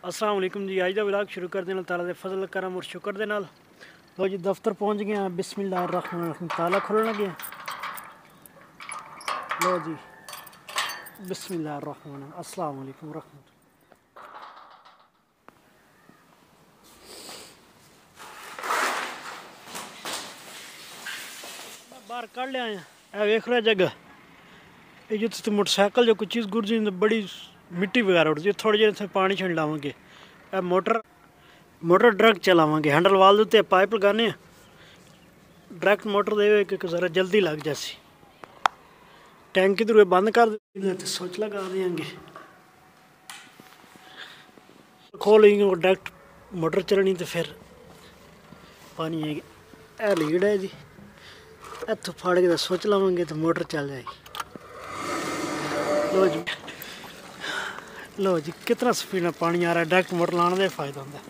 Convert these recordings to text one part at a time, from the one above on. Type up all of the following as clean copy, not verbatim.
अस्सलाम वालेकुम जी। अज का व्लॉग शुरू कर देना ताला दे फजल करम और शुक्र दे नाल। लो जी दफ्तर पहुँच गए हैं। बिस्मिल्लाहिर्रहमानिर्रहीम ताला खोलने लगे हैं। लो जी बिस्मिल्लाहिर्रहमानिर्रहीम। अस्सलाम वालेकुम रहमत। बाहर कढ़ लिया है वेख रहा जगह ये जिते मोटरसाइकिल जो कोई चीज़ गुरजी बड़ी मिट्टी वगैरह उठती है। थोड़ी देर पानी छिड़लावे मोटर डायरेक्ट चलावे हैंडल वाल देते पाइप लगाने डायरेक्ट मोटर दे कि ज़रा जल्दी लग जासी। टैंक इधर बंद कर देते स्विच लगा देंगे खोल डायरेक्ट मोटर चलनी तो फिर पानी आएगी। ए लीड है जी इतों फाड़ के स्विच लावेंगे तो मोटर चल जाएगी। लो जी कितना स्पीड में पानी आ रहा है। डायरेक्ट मोटर लाने का फायदा होता है।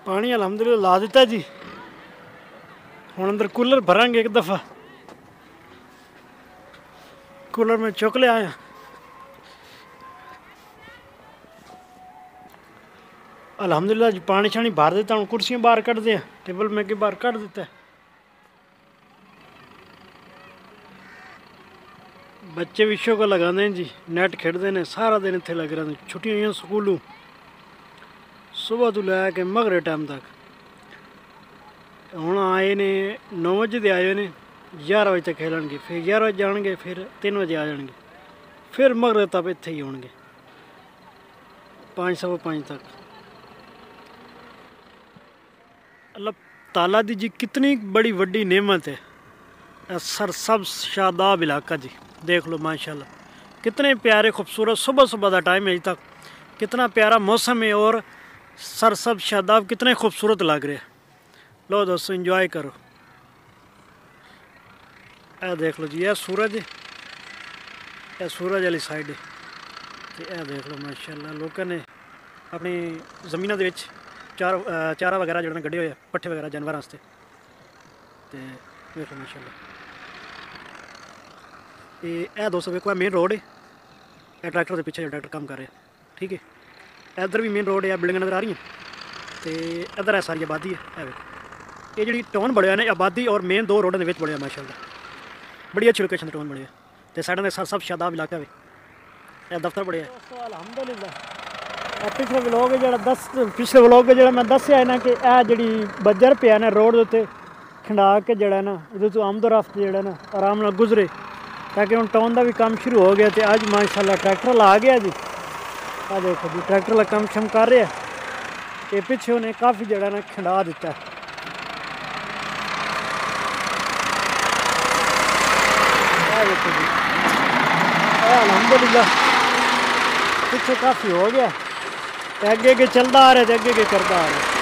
पानी अलहमदुलिल्लाह ला दिता जी। हुण अंदर कूलर भरांगे एक दफ़ा। कूलर में चुक लिया आया अलहमदुलिल्लाह जी। पानी शानी भर देता हूँ कुर्सियाँ बाहर कट दें टेबल में के बाहर कट देता है। बच्चे विशों को लगाते हैं जी नेट खेडते हैं सारा दिन इतने लग रहे हैं। छुट्टियां हुई स्कूलों सुबह तो लैके मगरे टाइम तक। हुण आए ने 9 बजे दे आए ने 11 बजे तक खेलणगे फिर 11 बजे जाएंगे फिर 3 बजे आ जाएंगे फिर मगरे तक इत्थे ही होणगे 5 सवा 5 तक। अल्लाह ताला दी जी कितनी बड़ी वड्डी नेमत है। सरसब्ज़ शादाब इलाका जी देख लो माशाल्लाह कितने प्यारे खूबसूरत सुबह सुबह का टाइम है अभी तक कितना प्यारा मौसम है और सरसब्ज़ शादाब कितने खूबसूरत लग रहे हैं। लो दोस्तों इंजॉय करो। ए देख लो जी यह सूरज है सूरज वाली साइड है तो यह देख लो माशाल्लाह लोगों ने अपनी ज़मीनों के चारा वगैरह जो गड्ढे हुए पट्ठे वगैरह जानवर वास्ते तो देख लो माशाल्लाह। ये दोस्तों देखो मेन रोड है यह ट्रैक्टर के पीछे जो ट्रैक्टर काम कर रहे हैं ठीक है। इधर भी मेन रोड है बिल्डिंग नज़र आ रही हैं तो इधर है सारी आबादी है। ये जी टाउन बढ़िया ने आबादी और मेन दो रोडों के बढ़िया माशाल्लाह बड़ी अच्छी लोकेशन टाउन बढ़िया तो साइड सब शादाब इलाका भी यह दफ्तर बढ़िया अलहमदुलिल्लाह। पिछले व्लॉग पिछले व्लॉग जो मैं दसिया है ना कि यह जी बजर पिया ना रोड उत्ते खंडा के जड़ा ना उदे तो आमद रफ्त जड़ा ना आराम नाल गुजरे ताकि हम टाउन का भी काम शुरू हो गया तो अज माशाल्लाह ट्रैक्टर ला गया जी। आ देखो जी ट्रैक्टर का काम शम कर रहे हैं ये पिछे उन्हें काफ़ी जड़ा ना खंडा दिता है। देखो जी अलहमदुलिल्लाह पिछे काफ़ी हो गया अगे अगे चलता आ रहा है अगे अगे करता आ रहा है।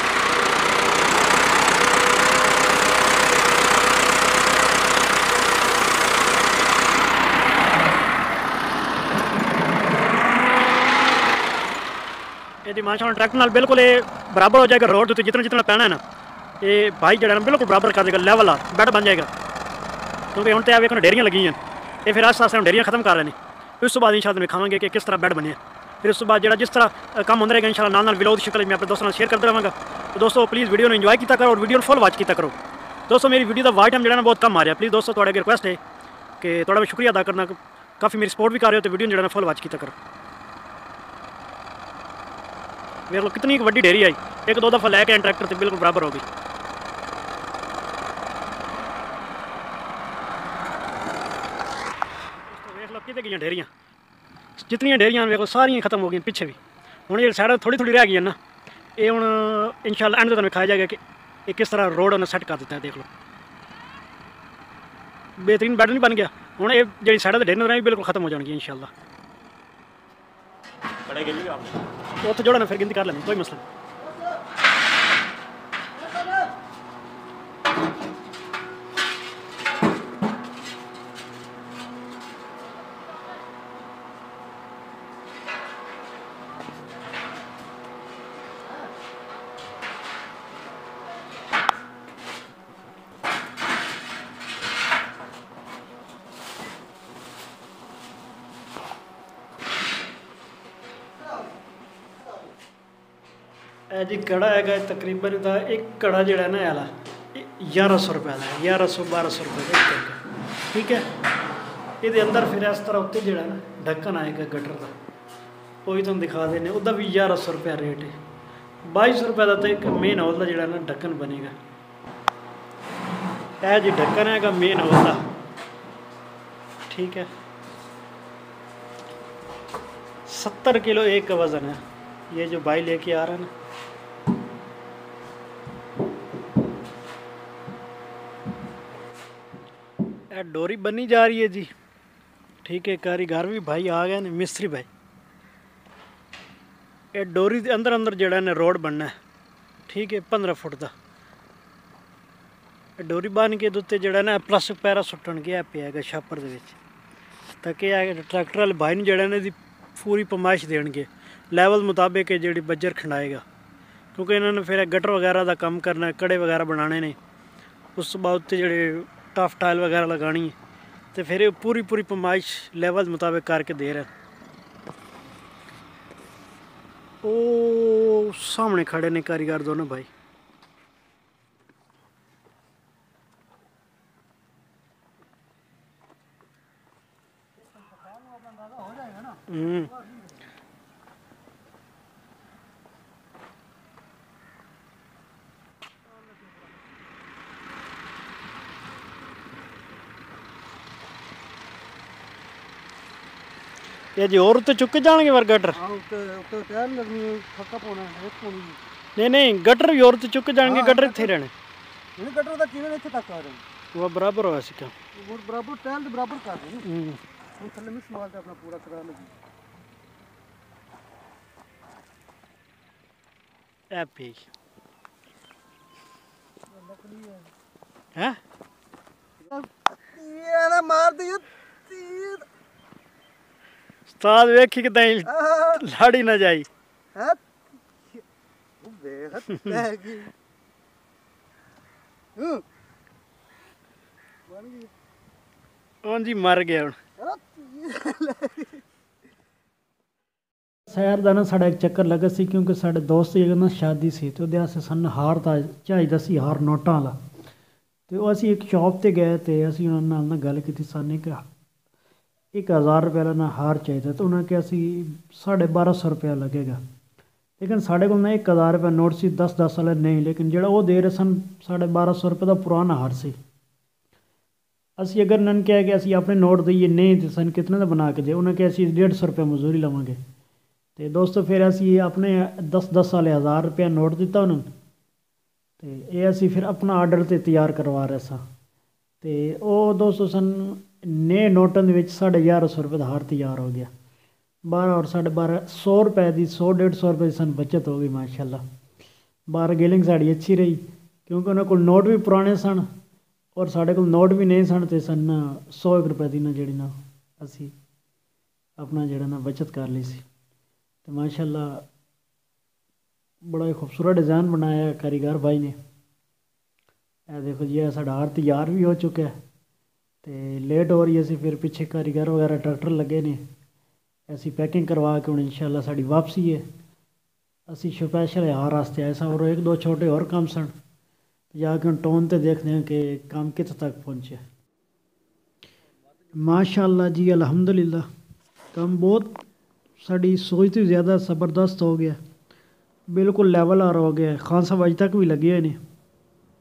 यदि माशाल्लाह ट्रैक्टर नाल बिल्कुल ये बराबर हो जाएगा रोड तो जितना जितना पैना है ना ये भाई जड़ा ना बिल्कुल बराबर कर देगा लेवल आ बैड बन जाएगा क्योंकि हम तो वेखो डेरियाँ लगी हैं ये फिर आस्ते आस्ते हम डेरियाँ खत्म कर रहे हैं। उस बाद इंशाल्लाह दिखावांगे कि किस तरह बैड बने फिर उस बाद जो जिस तरह काम होता रहेगा इंशाल्लाह नाल व्लॉग की शक्ल में अपने दोस्तों शेयर करते रहांगा। तो दोस्तों प्लीज़ वीडियो ने इंजॉय किया करो और वीडियो फुल वॉच किया करो। दोस्तों मेरी वीडियो का वॉच टाइम जो बहुत कम आ रहा है प्लीज़ दोस्तों थोड़ा रिक्वेस्ट है कि थोड़ा मैं शुक्रिया अदा करना काफ़ी मेरी सपोर्ट भी कर रहे हो तो वीडियो जो फुल वॉच किया करो। मेरे को कितनी वड्डी डेरी आई एक दो दफ़ा लैके ट्रैक्टर से बिल्कुल बराबर हो गई। देख लो कितने गई डेरियाँ जितनी डेरियां वेखो सारियां खत्म हो गई पिछे भी हूँ ये साइड थोड़ी थोड़ी रह गई ना ये हूँ इंशाल्लाह एंड तक दिखाया जाएगा कि ये किस तरह रोड उन्हें सैट कर दिता है। देख लो बेहतरीन बैड नहीं बन गया हूँ ये जी साइड डेरी नजर बिल्कुल खत्म हो जाएगी इंशाल्लाह। उत्थे जोड़ा ना फिर गिनती कर लेंगे कोई मसला नहीं। ਇਹ ਜੀ ਕੜਾ ਹੈਗਾ ਤਕਰੀਬਨ ਦਾ ਇੱਕ ਕੜਾ ਜਿਹੜਾ ਨਾ ਵਾਲਾ 1100 ਰੁਪਏ ਦਾ 1100 1200 ਰੁਪਏ ਦਾ ਇੱਕ ਹੈਗਾ, ਠੀਕ ਹੈ। ਇਹਦੇ ਅੰਦਰ ਫਿਰ ਇਸ ਤਰ੍ਹਾਂ ਉੱਤੇ ਜਿਹੜਾ ਨਾ ਢੱਕਣ ਆਏਗਾ ਗਟਰ ਦਾ, ਉਹ ਵੀ ਤੁਹਾਨੂੰ ਦਿਖਾ ਦੇਣੇ, ਉਹਦਾ ਵੀ 1100 ਰੁਪਏ ਰੇਟ ਹੈ। 2200 ਰੁਪਏ ਦਾ ਤਾਂ ਇੱਕ ਮੇਨ ਹਾਲ ਦਾ ਜਿਹੜਾ ਨਾ ਢੱਕਣ ਬਣੇਗਾ। ਇਹ ਜੀ ढक्कन हैगा मेन हाल का, ठीक है। 70 किलो एक का वज़न है ये जो भाई लेके आ रहा है ना। ये डोरी बनी जा रही है जी, ठीक है। कारीगर भी भाई आ गए ने, मिस्त्री भाई। ये डोरी के अंदर अंदर जड़ा ने रोड बनना है, ठीक है, 15 फुट का। डोरी बन के उत्ते जड़ा ना प्लास्टिक पैरा सुट्टन गया पिया है छापर दे विच, ताकि ट्रैक्टर वाले भाई ने जड़ा ने दी पूरी पमाइश देणगे लैवल मुताबिक जी बजर खंडाएगा, क्योंकि इन्होंने फिर गटर वगैरह का काम करना है, कड़े वगैरह बनाने ने, उस बाद उत्ते जड़े टफ टाइल वगैरह लगानी है, तो फिर पूरी पूरी पमाइश लैवल मुताबिक करके दे रहे हैं। ओ सामने खड़े ने कारीगर दोनों भाई। ये जी और तो चुके जाएंगे बार गटर। नहीं नहीं गटर भी और तो चुके जाएंगे, गटर थे रहने गटर ਦਾ ਕਿਵੇਂ ਇੱਥੇ ਤੱਕ ਆ ਰਹੇ वो बराबर हो ऐसे क्या वो बराबर टाइल बराबर कर रहे हैं वो थल्ले में सवाल ਤੇ ਆਪਣਾ ਪੂਰਾ ਕਰਾ ਲਓ एपी हैं ये ना मार दियो तीर उस्ताद वेखी किदां लाड़ी ना जाई है वो बेहद पैगी जी मर गया हुण। शहर का ना साढ़ा एक चक्कर लगा सी, क्योंकि साढ़े दोस्त जी ना शादी सी, तो ਉਹਦੇ ਵਾਸਤੇ ਸਾਨੂੰ ਹਾਰ ਦਾ ਚਾਹੀਦਾ ਸੀ, ਹਾਰ ਨੋਟਾਂ ਵਾਲਾ। ਤੇ ਉਹ ਅਸੀਂ ਇੱਕ ਸ਼ਾਪ ਤੇ ਗਏ ਤੇ ਅਸੀਂ ਉਹਨਾਂ ਨਾਲ ਗੱਲ ਕੀਤੀ, ਸਾਨੂੰ ਕਿ 1000 रुपये वाला ना हार चाहिए, तो उन्होंने कहा सी 1250 रुपया लगेगा। लेकिन साढ़े को ना 1000 रुपया नोट सी 10-10 वाले नहीं, लेकिन जो वो दे रहे सन 1250 रुपये का पुराना हार से। असी अगर उन्होंने कहा कि असी अपने नोट दईए नहीं तो सन कितने का बना के दे, उन्होंने कहा असी 150 रुपया मजदूरी लवेंगे। तो दोस्तों फिर असी अपने 10-10 वाले 1000 रुपया नोट दिता उन्होंने, तो ये असी फिर अपना आर्डर से तैयार करवा रहे सा। तो वो दोस्तों सन ने नोटों के 1150 रुपये का हार तैयार हो गया। 12 और 1250 100 रुपये की 100-150 रुपये की सन बचत हो गई माशाल्लाह। बारगेनिंग साड़ी अच्छी रही, क्योंकि उन्होंने को नोट भी पुराने सन और साढ़े को नोट भी नहीं सन, तो सन 100 रुपये की ना जी ना असी अपना जड़ा ना बचत कर ली सी। तो माशाल्लाह बड़ा ही खूबसूरत डिज़ाइन बनाया कारीगर भाई ने। यह देखो जी साढ़ा हार तैयार भी हो चुका है, तो लेट हो रही है सी, फिर पिछे कारीगर वगैरह ट्रैक्टर लगे ने, ऐसी पैकिंग करवा के हूँ इंशाल्लाह साड़ी वापसी है। असी स्पैशल हार वास्ते आए सा, और 1-2 छोटे और काम सन, जाके हम टोन ते देखते हैं कि काम कित तक पहुँचे। माशाल्लाह जी अल्हम्दुलिल्लाह काम बहुत साड़ी सोच तो ज़्यादा ज़बरदस्त हो गया, बिल्कुल लेवल आर हो गया। खान साहब अज तक भी लगे हुए हैं,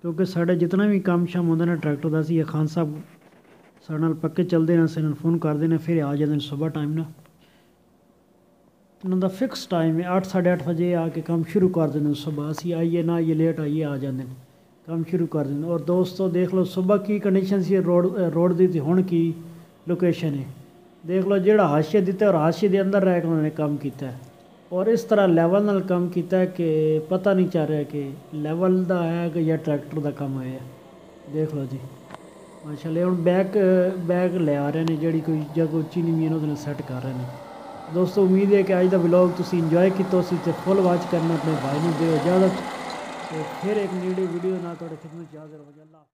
क्योंकि साढ़े जितना भी काम शाम होंगे ना ट्रैक्टर का सी, खान साहब साढ़े नाल पक्के चलते हैं, असें फोन करते हैं, फिर आ जाते हैं सुबह टाइम ना। उन्होंने फिक्स टाइम है 8-8:30 बजे आके काम शुरू कर देते हैं सुबह। असी आइए ना आइए लेट आइए आ जाते हैं, काम शुरू कर दें। और दोस्तों देख लो सुबह की कंडीशन सी रोड दी, हुण की लोकेशन है देख लो। जो हाशिया दिता और हाशिए के अंदर रह के उन्होंने काम किया है, और इस तरह लैवल नाल काम किया है कि पता नहीं चल रहा कि लैवल का है कि या ट्रैक्टर का काम है। देख लो जी माशाल्लाह। हम बैग ले आ रहे हैं, जी कोई जगह उच्ची नहीं है उन्होंने सैट कर रहे हैं। दोस्तों उम्मीद है कि अज का व्लॉग तुम इंजॉय किया, फुल वॉच करना, अपने भाई ने दो इजाजत। तो फिर एक वीडियो ना थोड़े खिदमत हाजिर हो जाए।